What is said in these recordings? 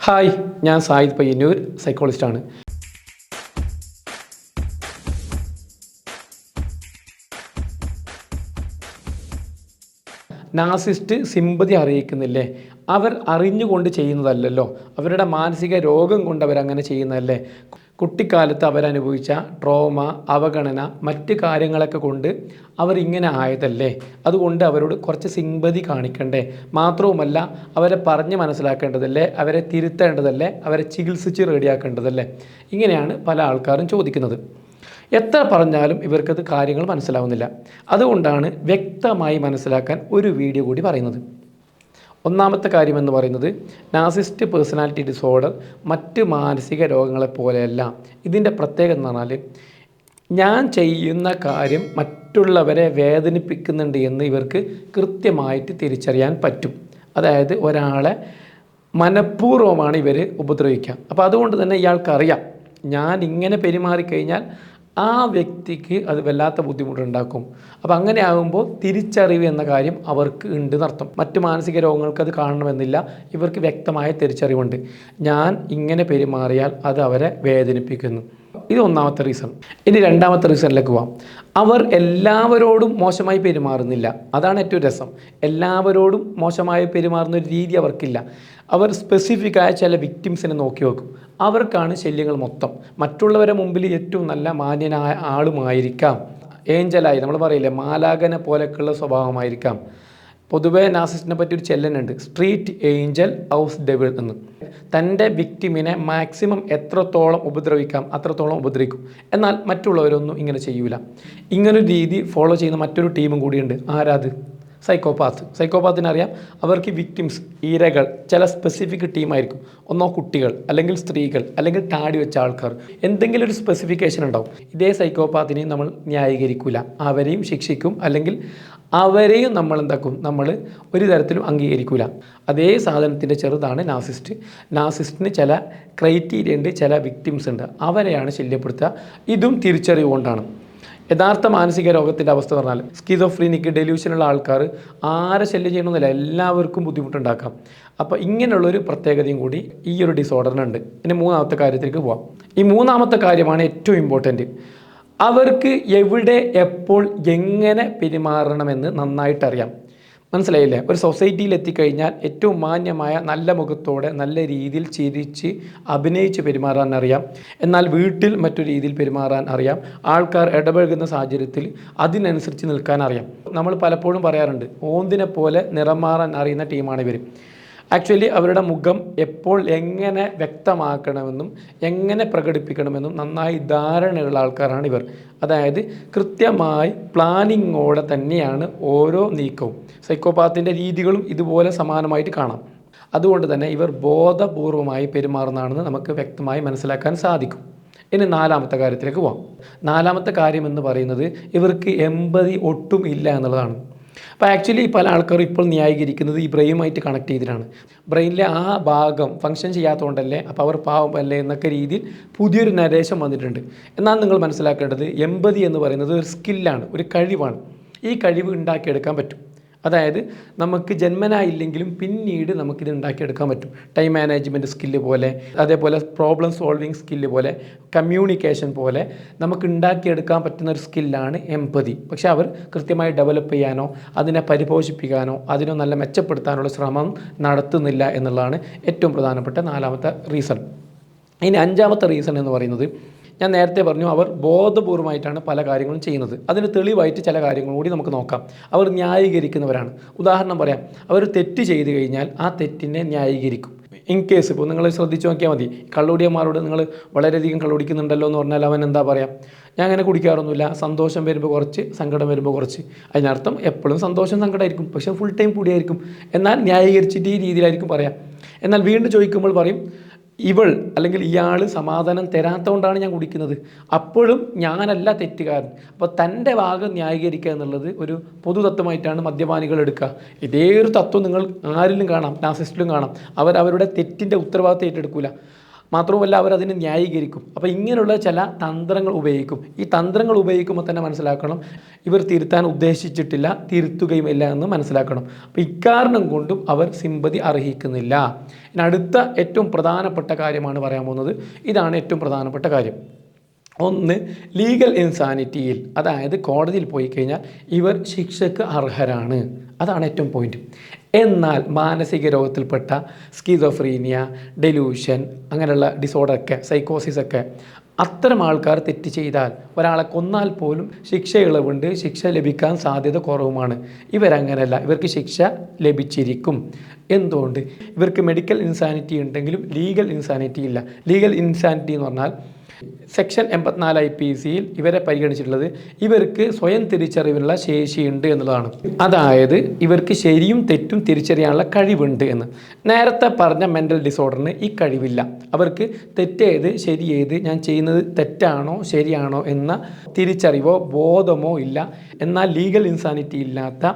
Hi, ഞാൻ സായിദ് പയ്യന്നൂർ, സൈക്കോളജിസ്റ്റാണ്. Narcissist sympathy അറിയിക്കുന്നില്ലേ? അവർ അറിഞ്ഞുകൊണ്ട് ചെയ്യുന്നതല്ലല്ലോ, അവരുടെ മാനസിക രോഗം കൊണ്ട് അവരങ്ങനെ ചെയ്യുന്നതല്ലേ. കുട്ടിക്കാലത്ത് അവരനുഭവിച്ച ട്രോമ, അവഗണന, മറ്റ് കാര്യങ്ങളൊക്കെ കൊണ്ട് അവരിങ്ങനെ ആയതല്ലേ. അതുകൊണ്ട് അവരോട് കുറച്ച് സിമ്പതി കാണിക്കണ്ടേ? മാത്രവുമല്ല, അവരെ പറഞ്ഞ് മനസ്സിലാക്കേണ്ടതല്ലേ, അവരെ തിരുത്തേണ്ടതല്ലേ, അവരെ ചികിത്സിച്ച് റെഡിയാക്കേണ്ടതല്ലേ? ഇങ്ങനെയാണ് പല ആൾക്കാരും ചോദിക്കുന്നത്. എത്ര പറഞ്ഞാലും ഇവർക്കത് കാര്യങ്ങൾ മനസ്സിലാവുന്നില്ല. അതുകൊണ്ടാണ് വ്യക്തമായി മനസ്സിലാക്കാൻ ഒരു വീഡിയോ കൂടി പറയുന്നത്. ഒന്നാമത്തെ കാര്യമെന്ന് പറയുന്നത്, നാർസിസ്റ്റ് പേഴ്സണാലിറ്റി ഡിസോർഡർ മറ്റ് മാനസിക രോഗങ്ങളെപ്പോലെയല്ല. ഇതിൻ്റെ പ്രത്യേകത എന്ന് പറഞ്ഞാൽ, ഞാൻ ചെയ്യുന്ന കാര്യം മറ്റുള്ളവരെ വേദനിപ്പിക്കുന്നുണ്ട് എന്ന് ഇവർക്ക് കൃത്യമായിട്ട് തിരിച്ചറിയാൻ പറ്റും. അതായത് ഒരാളെ മനഃപൂർവ്വമാണ് ഇവർ ഉപദ്രവിക്കുക. അപ്പോൾ അതുകൊണ്ട് തന്നെ ഇയാൾക്കറിയാം, ഞാൻ ഇങ്ങനെ പെരുമാറിക്കഴിഞ്ഞാൽ ആ വ്യക്തിക്ക് അത് വല്ലാത്ത ബുദ്ധിമുട്ടുണ്ടാക്കും. അപ്പോൾ അങ്ങനെ ആകുമ്പോൾ തിരിച്ചറിവ് എന്ന കാര്യം അവർക്ക് ഉണ്ട് എന്നർത്ഥം. മറ്റ് മാനസിക രോഗങ്ങൾക്ക് അത് കാണണമെന്നില്ല, ഇവർക്ക് വ്യക്തമായ തിരിച്ചറിവുണ്ട്. ഞാൻ ഇങ്ങനെ പെരുമാറിയാൽ അത് അവരെ വേദനിപ്പിക്കുന്നു. ഇത് ഒന്നാമത്തെ റീസൺ. ഇനി രണ്ടാമത്തെ റീസണിലേക്ക് പോവാം. അവർ എല്ലാവരോടും മോശമായി പെരുമാറുന്നില്ല. അതാണ് ഏറ്റവും രസം. എല്ലാവരോടും മോശമായി പെരുമാറുന്ന ഒരു രീതി അവർക്കില്ല. അവർ സ്പെസിഫിക്കായ ചില വിക്ടിംസിനെ നോക്കി വെക്കും. അവർക്കാണ് ശല്യങ്ങൾ മൊത്തം. മറ്റുള്ളവരെ മുമ്പിൽ ഏറ്റവും നല്ല മാന്യനായ ആളുമായിരിക്കാം, ഏഞ്ചലായി നമ്മൾ പറയില്ലേ, മാലാഖനെ പോലെയൊക്കെയുള്ള സ്വഭാവമായിരിക്കാം. പൊതുവേ നാർസിസ്റ്റിനെ പറ്റി ഒരു ചെല്ലനുണ്ട്, സ്ട്രീറ്റ് ഏഞ്ചൽ, ഹൗസ് ഡെവിൾ എന്ന്. തൻ്റെ വിക്ടിമിനെ മാക്സിമം എത്രത്തോളം ഉപദ്രവിക്കാം അത്രത്തോളം ഉപദ്രവിക്കും. എന്നാൽ മറ്റുള്ളവരൊന്നും ഇങ്ങനെ ചെയ്യൂല. ഇങ്ങനൊരു രീതി ഫോളോ ചെയ്യുന്ന മറ്റൊരു ടീമും കൂടിയുണ്ട്. ആരാത്? സൈക്കോപാത്ത്. സൈക്കോപാത്തിനറിയാം, അവർക്ക് വിക്ടിംസ്, ഇരകൾ ചില സ്പെസിഫിക് ടീമായിരിക്കും. ഒന്നോ കുട്ടികൾ, അല്ലെങ്കിൽ സ്ത്രീകൾ, അല്ലെങ്കിൽ താടി വെച്ച ആൾക്കാർ, എന്തെങ്കിലും ഒരു സ്പെസിഫിക്കേഷൻ ഉണ്ടാവും. ഇതേ സൈക്കോപാത്തിനെയും നമ്മൾ ന്യായീകരിക്കില്ല, അവരെയും ശിക്ഷിക്കും, അല്ലെങ്കിൽ അവരെയും നമ്മൾ എന്താക്കും, നമ്മൾ ഒരു തരത്തിലും അംഗീകരിക്കില്ല. അതേ സാധനത്തിൻ്റെ ചെറുതാണ് നാർസിസ്റ്റ്. നാർസിസ്റ്റിന് ചില ക്രൈറ്റീരിയ ഉണ്ട്, ചില വിക്ടിംസ് ഉണ്ട്, അവരെയാണ് ശല്യപ്പെടുത്തുക. ഇതും തിരിച്ചറിവുകൊണ്ടാണ്. യഥാർത്ഥ മാനസിക രോഗത്തിൻ്റെ അവസ്ഥ പറഞ്ഞാൽ, സ്കിസോഫ്രീനിക്, ഡെലൂഷനുള്ള ആൾക്കാർ ആരെ ശല്യം ചെയ്യണമെന്നില്ല, എല്ലാവർക്കും ബുദ്ധിമുട്ടുണ്ടാക്കാം. അപ്പോൾ ഇങ്ങനെയുള്ളൊരു പ്രത്യേകതയും കൂടി ഈ ഒരു ഡിസോർഡറിനുണ്ട്. ഇനി മൂന്നാമത്തെ കാര്യത്തിലേക്ക് പോവാം. ഈ മൂന്നാമത്തെ കാര്യമാണ് ഏറ്റവും ഇമ്പോർട്ടൻറ്റ്. അവർക്ക് എവിടെ, എപ്പോൾ, എങ്ങനെ പെരുമാറണമെന്ന് നന്നായിട്ടറിയാം. മനസ്സിലായില്ലേ? ഒരു സൊസൈറ്റിയിൽ എത്തിക്കഴിഞ്ഞാൽ ഏറ്റവും മാന്യമായ നല്ല മുഖത്തോടെ നല്ല രീതിയിൽ ചിരിച്ച് അഭിനയിച്ച് പെരുമാറാൻ അറിയാം. എന്നാൽ വീട്ടിൽ മറ്റു രീതിയിൽ പെരുമാറാൻ അറിയാം. ആൾക്കാർ ഇടപഴകുന്ന സാഹചര്യത്തിൽ അതിനനുസരിച്ച് നിൽക്കാൻ അറിയാം. നമ്മൾ പലപ്പോഴും പറയാറുണ്ട്, ഓന്തിനെ പോലെ നിറം മാറാൻ അറിയുന്ന ടീമാണ് ഇവർ. ആക്ച്വലി അവരുടെ മുഖം എപ്പോൾ എങ്ങനെ വ്യക്തമാക്കണമെന്നും എങ്ങനെ പ്രകടിപ്പിക്കണമെന്നും നന്നായി ധാരണയുള്ള ആൾക്കാരാണ് ഇവർ. അതായത് കൃത്യമായി പ്ലാനിങ്ങോടെ തന്നെയാണ് ഓരോ നീക്കവും. സൈക്കോപാത്തിൻ്റെ രീതികളും ഇതുപോലെ സമാനമായിട്ട് കാണാം. അതുകൊണ്ട് തന്നെ ഇവർ ബോധപൂർവമായി പെരുമാറുന്നതാണെന്ന് നമുക്ക് വ്യക്തമായി മനസ്സിലാക്കാൻ സാധിക്കും. ഇനി നാലാമത്തെ കാര്യത്തിലേക്ക് പോകാം. നാലാമത്തെ കാര്യം എന്ന് പറയുന്നത്, ഇവർക്ക് എമ്പതി ഒട്ടും ഇല്ല എന്നുള്ളതാണ്. അപ്പോൾ ആക്ച്വലി പല ആൾക്കാരും ഇപ്പോൾ ന്യായീകരിക്കുന്നത് ഈ ബ്രെയിനുമായിട്ട് കണക്ട് ചെയ്തിട്ടാണ്. ബ്രെയിനിലെ ആ ഭാഗം ഫങ്ഷൻ ചെയ്യാത്തതുകൊണ്ടല്ലേ, അപ്പോൾ അവർ പാവം അല്ലേ എന്നൊക്കെ രീതിയിൽ പുതിയൊരു നരേശം വന്നിട്ടുണ്ട്. എന്നാൽ നിങ്ങൾ മനസ്സിലാക്കേണ്ടത്, എമ്പതി എന്ന് പറയുന്നത് ഒരു സ്കില്ലാണ്, ഒരു കഴിവാണ്. ഈ കഴിവ് ഉണ്ടാക്കിയെടുക്കാൻ പറ്റും. അതായത് നമുക്ക് ജന്മനായില്ലെങ്കിലും പിന്നീട് നമുക്കിത് ഉണ്ടാക്കിയെടുക്കാൻ പറ്റും. ടൈം മാനേജ്മെൻറ്റ് സ്കില്ല് പോലെ, അതേപോലെ പ്രോബ്ലം സോൾവിങ് സ്കില്ല് പോലെ, കമ്മ്യൂണിക്കേഷൻ പോലെ നമുക്ക് ഉണ്ടാക്കിയെടുക്കാൻ പറ്റുന്ന ഒരു സ്കില്ലാണ് എമ്പതി. പക്ഷേ അവർ കൃത്യമായി ഡെവലപ്പ് ചെയ്യാനോ അതിനെ പരിപോഷിപ്പിക്കാനോ അതിനോ നല്ല മെച്ചപ്പെടുത്താനുള്ള ശ്രമം നടത്തുന്നില്ല എന്നുള്ളതാണ് ഏറ്റവും പ്രധാനപ്പെട്ട നാലാമത്തെ റീസൺ. ഇനി അഞ്ചാമത്തെ റീസൺ എന്ന് പറയുന്നത്, ഞാൻ നേരത്തെ പറഞ്ഞു, അവർ ബോധപൂർവമായിട്ടാണ് പല കാര്യങ്ങളും ചെയ്യുന്നത്. അതിന് തെളിവായിട്ട് ചില കാര്യങ്ങളും കൂടി നമുക്ക് നോക്കാം. അവർ ന്യായീകരിക്കുന്നവരാണ്. ഉദാഹരണം പറയാം, അവർ തെറ്റ് ചെയ്ത് കഴിഞ്ഞാൽ ആ തെറ്റിനെ ന്യായീകരിക്കും. ഇൻ കേസ് ഇപ്പോൾ നിങ്ങൾ ശ്രദ്ധിച്ച് നോക്കിയാൽ മതി, കള്ളുടിയന്മാരോട് നിങ്ങൾ വളരെയധികം കള്ളുടിക്കുന്നുണ്ടല്ലോ എന്ന് പറഞ്ഞാൽ അവൻ എന്താ പറയുക, ഞാൻ അങ്ങനെ കുടിക്കാറൊന്നുമില്ല, സന്തോഷം വരുമ്പോൾ കുറച്ച്, സങ്കടം വരുമ്പോൾ കുറച്ച്. അതിനർത്ഥം എപ്പോഴും സന്തോഷം സങ്കടമായിരിക്കും, പക്ഷേ ഫുൾ ടൈം കൂടിയായിരിക്കും. എന്നാൽ ന്യായീകരിച്ചിട്ട് ഈ രീതിയിലായിരിക്കും പറയാം. എന്നാൽ വീണ്ടും ചോദിക്കുമ്പോൾ പറയും, ഇവൾ അല്ലെങ്കിൽ ഇയാൾ സമാധാനം തരാത്തതുകൊണ്ടാണ് ഞാൻ കുടിക്കുന്നത്, അപ്പോഴും ഞാനല്ല തെറ്റുകാരൻ. അപ്പോൾ തൻ്റെ ഭാഗം ന്യായീകരിക്കുക എന്നുള്ളത് ഒരു പൊതുതത്വമായിട്ടാണ് മദ്യപാനികൾ എടുക്കുക. ഇതേ ഒരു തത്വം നിങ്ങൾ ആരിലും കാണാം, നാർസിസ്റ്റിലും കാണാം. അവരുടെ തെറ്റിൻ്റെ ഉത്തരവാദിത്തം ഏറ്റെടുക്കില്ല. മാത്രവുമല്ല അവരതിനെ ന്യായീകരിക്കും. അപ്പോൾ ഇങ്ങനെയുള്ള ചില തന്ത്രങ്ങൾ ഉപയോഗിക്കും. ഈ തന്ത്രങ്ങൾ ഉപയോഗിക്കുമ്പോൾ തന്നെ മനസ്സിലാക്കണം, ഇവർ തിരുത്താൻ ഉദ്ദേശിച്ചിട്ടില്ല, തിരുത്തുകയുമില്ല എന്ന് മനസ്സിലാക്കണം. അപ്പോൾ ഇക്കാരണം കൊണ്ടും അവർ സിമ്പതി അർഹിക്കുന്നില്ല. ഇനി അടുത്ത ഏറ്റവും പ്രധാനപ്പെട്ട കാര്യമാണ് പറയാൻ പോകുന്നത്. ഇതാണ് ഏറ്റവും പ്രധാനപ്പെട്ട കാര്യം. ഒന്ന്, ലീഗൽ ഇൻസാനിറ്റിയിൽ, അതായത് കോടതിയിൽ പോയി കഴിഞ്ഞാൽ ഇവർ ശിക്ഷയ്ക്ക് അർഹരാണ്. അതാണ് ഏറ്റവും പോയിന്റ്. എന്നാൽ മാനസിക രോഗത്തിൽപ്പെട്ട സ്കിസോഫ്രീനിയ, ഡെലൂഷൻ, അങ്ങനെയുള്ള ഡിസോർഡറൊക്കെ, സൈക്കോസിസൊക്കെ, അത്തരം ആൾക്കാർ തെറ്റ് ചെയ്താൽ, ഒരാളെ കൊന്നാൽ പോലും ശിക്ഷ ഇളവുണ്ട്, ശിക്ഷ ലഭിക്കാൻ സാധ്യത കുറവുമാണ്. ഇവരങ്ങനെയല്ല, ഇവർക്ക് ശിക്ഷ ലഭിച്ചിരിക്കും. എന്തുകൊണ്ട്? ഇവർക്ക് മെഡിക്കൽ ഇൻസാനിറ്റി ഉണ്ടെങ്കിലും ലീഗൽ ഇൻസാനിറ്റി ഇല്ല. ലീഗൽ ഇൻസാനിറ്റി എന്ന് പറഞ്ഞാൽ സെക്ഷൻ 84 IPCയിൽ ഇവരെ പരിഗണിച്ചിട്ടുള്ളത് ഇവർക്ക് സ്വയം തിരിച്ചറിവിനുള്ള ശേഷിയുണ്ട് എന്നുള്ളതാണ്. അതായത് ഇവർക്ക് ശരിയും തെറ്റും തിരിച്ചറിയാനുള്ള കഴിവുണ്ട് എന്ന്. നേരത്തെ പറഞ്ഞ മെൻ്റൽ ഡിസോർഡറിന് ഈ കഴിവില്ല. അവർക്ക് തെറ്റേത് ശരിയേത്, ഞാൻ ചെയ്യുന്നത് തെറ്റാണോ ശരിയാണോ എന്ന തിരിച്ചറിവോ ബോധമോ ഇല്ല. എന്നാൽ ലീഗൽ ഇൻസാനിറ്റി ഇല്ലാത്ത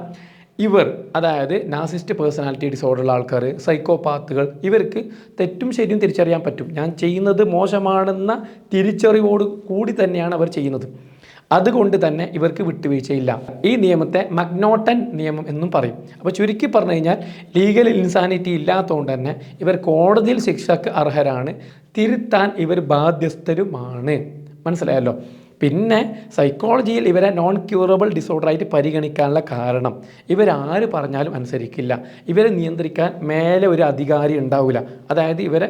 ഇവർ, അതായത് നാർസിസിസ്റ്റ് പേഴ്സണാലിറ്റി ഡിസോർഡറുള്ള ആൾക്കാർ, സൈക്കോപാത്തുകൾ, ഇവർക്ക് തെറ്റും ശരിയും തിരിച്ചറിയാൻ പറ്റും. ഞാൻ ചെയ്യുന്നത് മോശമാണെന്ന തിരിച്ചറിവോട് കൂടി തന്നെയാണ് അവർ ചെയ്യുന്നത്. അതുകൊണ്ട് തന്നെ ഇവർക്ക് വിട്ടുവീഴ്ചയില്ല. ഈ നിയമത്തെ മക്നോട്ടൻ നിയമം എന്നും പറയും. അപ്പോൾ ചുരുക്കി പറഞ്ഞു കഴിഞ്ഞാൽ ലീഗൽ ഇൻസാനിറ്റി ഇല്ലാത്തതുകൊണ്ട് തന്നെ ഇവർ കോടതിയിൽ ശിക്ഷയ്ക്ക് അർഹരാണ്, തിരുത്താൻ ഇവർ ബാധ്യസ്ഥരുമാണ്. മനസ്സിലായല്ലോ? പിന്നെ സൈക്കോളജിയിൽ ഇവരെ നോൺ ക്യൂറബിൾ ഡിസോർഡറായിട്ട് പരിഗണിക്കാനുള്ള കാരണം, ഇവരാര് പറഞ്ഞാലും അനുസരിക്കില്ല. ഇവരെ നിയന്ത്രിക്കാൻ മേലെ ഒരു അധികാരി ഉണ്ടാവില്ല. അതായത് ഇവരെ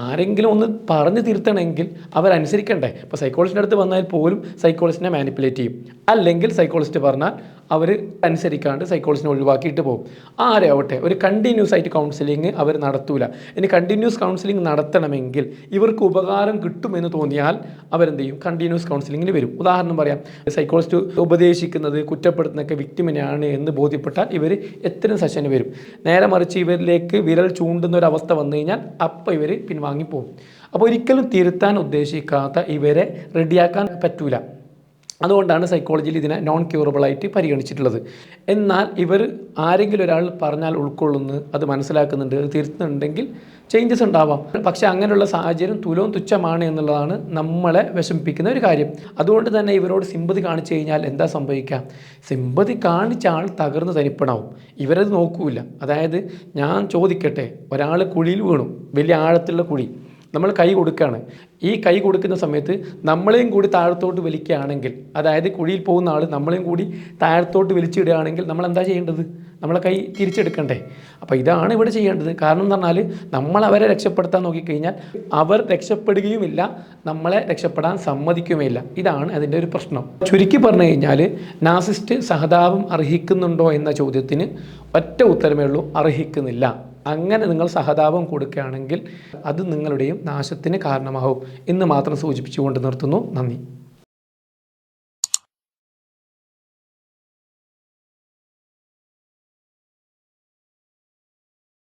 ആരെങ്കിലും ഒന്ന് പറഞ്ഞു തിരുത്തണമെങ്കിൽ അവരനുസരിക്കണ്ടേ. ഇപ്പോൾ സൈക്കോളജിൻ്റെ അടുത്ത് വന്നാൽ പോലും സൈക്കോളജിസ്റ്റിനെ മാനിപ്പുലേറ്റ് ചെയ്യും. അല്ലെങ്കിൽ സൈക്കോളജിസ്റ്റ് പറഞ്ഞാൽ അവർ അനുസരിക്കാണ്ട് സൈക്കോളജിസ്റ്റിനെ ഒഴിവാക്കിയിട്ട് പോകും. ആരെ ആവട്ടെ, ഒരു കണ്ടിന്യൂസ് ആയിട്ട് കൗൺസിലിംഗ് അവർ നടത്തൂല. ഇനി കണ്ടിന്യൂസ് കൗൺസിലിംഗ് നടത്തണമെങ്കിൽ ഇവർക്ക് ഉപകാരം കിട്ടുമെന്ന് തോന്നിയാൽ അവരെന്ത് ചെയ്യും? കണ്ടിന്യൂസ് കൗൺസിലിങ്ങിന് വരും. ഉദാഹരണം പറയാം, സൈക്കോളജിസ്റ്റ് ഉപദേശിക്കുന്നത് കുറ്റപ്പെടുത്തുന്നതൊക്കെ വിക്ടിമിനെയാണ് എന്ന് ബോധ്യപ്പെട്ടാൽ ഇവർ എത്രയും സെഷന് വരും. നേരെ മറിച്ച് ഇവരിലേക്ക് വിരൽ ചൂണ്ടുന്ന ഒരു അവസ്ഥ വന്നു കഴിഞ്ഞാൽ അപ്പം ഇവർ പിൻവാങ്ങിപ്പോകും. അപ്പോൾ ഒരിക്കലും തിരുത്താൻ ഉദ്ദേശിക്കാത്ത ഇവരെ റെഡിയാക്കാൻ പറ്റൂല. അതുകൊണ്ടാണ് സൈക്കോളജിയിൽ ഇതിനെ നോൺ ക്യൂറബിളായിട്ട് പരിഗണിച്ചിട്ടുള്ളത്. എന്നാൽ ഇവർ ആരെങ്കിലും ഒരാൾ പറഞ്ഞാൽ ഉൾക്കൊള്ളുന്നു, അത് മനസ്സിലാക്കുന്നുണ്ട്, അത് തിരുത്തുന്നുണ്ടെങ്കിൽ ചേഞ്ചസ് ഉണ്ടാവാം. പക്ഷേ അങ്ങനെയുള്ള സാഹചര്യം തുലവും തുച്ഛമാണ് എന്നുള്ളതാണ് നമ്മളെ വിഷമിപ്പിക്കുന്ന ഒരു കാര്യം. അതുകൊണ്ട് തന്നെ ഇവരോട് സിമ്പതി കാണിച്ചു കഴിഞ്ഞാൽ എന്താ സംഭവിക്കുക? സിമ്പതി കാണിച്ച ആൾ തകർന്ന് തനിപ്പണാവും. ഇവരത് നോക്കൂല. അതായത് ഞാൻ ചോദിക്കട്ടെ, ഒരാൾ കുഴിയിൽ വീണു, വലിയ ആഴത്തുള്ള കുഴി, നമ്മൾ കൈ കൊടുക്കുകയാണ്. ഈ കൈ കൊടുക്കുന്ന സമയത്ത് നമ്മളെയും കൂടി താഴത്തോട്ട് വലിക്കുകയാണെങ്കിൽ, അതായത് കുഴിയിൽ പോകുന്ന ആൾ നമ്മളെയും കൂടി താഴത്തോട്ട് വലിച്ചിടുകയാണെങ്കിൽ നമ്മൾ എന്താ ചെയ്യേണ്ടത്? നമ്മളെ കൈ തിരിച്ചെടുക്കണ്ടേ? അപ്പോൾ ഇതാണ് ഇവിടെ ചെയ്യേണ്ടത്. കാരണം എന്ന് പറഞ്ഞാൽ നമ്മൾ അവരെ രക്ഷപ്പെടുത്താൻ നോക്കിക്കഴിഞ്ഞാൽ അവർ രക്ഷപ്പെടുകയുമില്ല, നമ്മളെ രക്ഷപ്പെടാൻ സമ്മതിക്കുകയുമില്ല. ഇതാണ് അതിൻ്റെ ഒരു പ്രശ്നം. ചുരുക്കി പറഞ്ഞു കഴിഞ്ഞാൽ നാർസിസിസ്റ്റ് സഹതാപം അർഹിക്കുന്നുണ്ടോ എന്ന ചോദ്യത്തിന് ഒറ്റ ഉത്തരമേ ഉള്ളൂ: അർഹിക്കുന്നില്ല. അങ്ങനെ നിങ്ങൾ സഹതാപം കൊടുക്കുകയാണെങ്കിൽ അത് നിങ്ങളുടെയും നാശത്തിന് കാരണമാവും എന്ന് മാത്രം സൂചിപ്പിച്ചുകൊണ്ട് നിർത്തുന്നു. നന്ദി.